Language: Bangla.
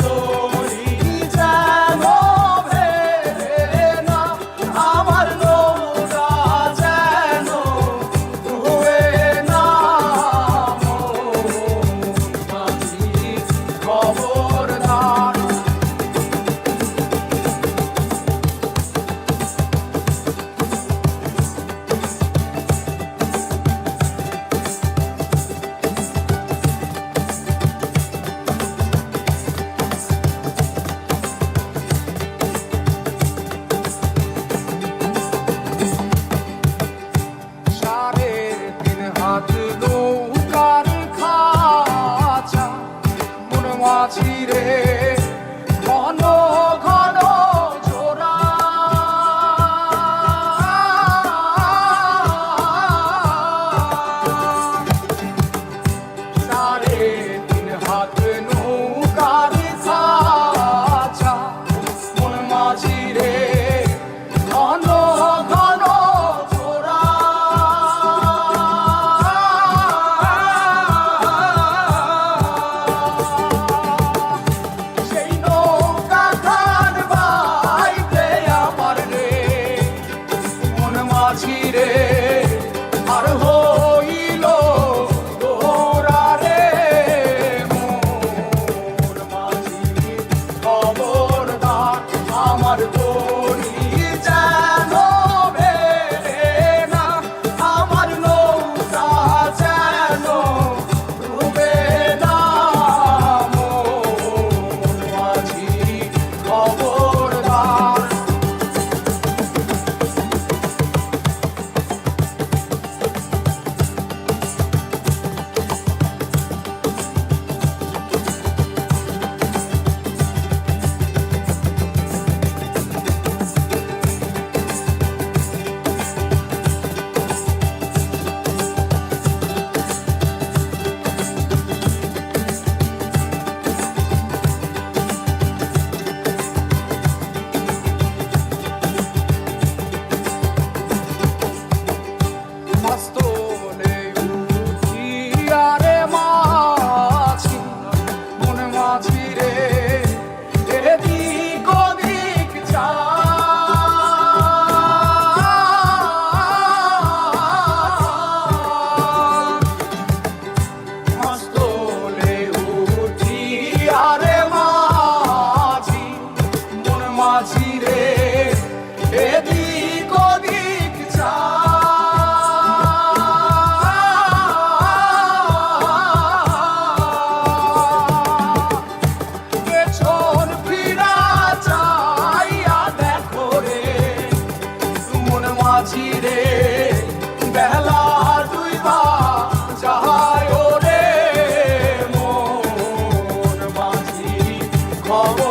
তরি যেন ভেড়ে না, আমার নৌকা যেন ডুবে না। মাঝি খবরদার। নৌকার খাঁচা মন মাঝি রে, ঘন ঘন জোড়া। সাড়ে তিন হাত নৌকার খাঁচা মন মাঝি রে, ঘন ঘন জোড়া। মাঝিরে আর হইল তোরা রে, মোর মাঝি খবরদার। আমার তরি যেন ভেড়ে না, আমার নৌকা যেন ডুবে না। মোর মাঝি খবরদার। মাস্তলে উঠিয়া রে মাঝি, মন মাঝি রে, এদিক ওদিক যায়। মাস্তলে উঠিয়া রে মাঝি, মন মাঝি রে, এদিক ওদিক যায়। মাঝিরে বেলা দুইবা যায় রে, মোর মাঝি খবর।